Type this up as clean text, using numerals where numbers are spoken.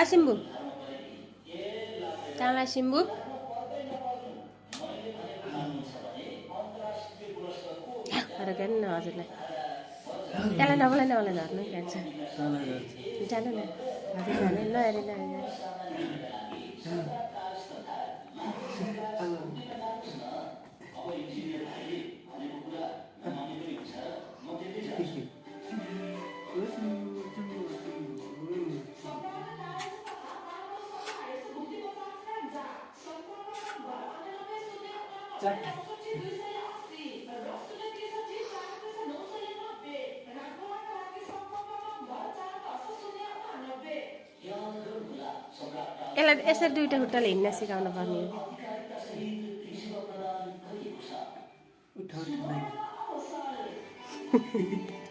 सिम्बु कहाँ सिम्बु हेर्नु न हजुरलाई त्यसलाई नबोलाइ नबोलाइ धर्नु खान्छ जानु न हजुर जानु ल अरे ल यसलाई यसरी दुईवटा खुट्टाले हिँड्न सिकाउनु पर्ने हो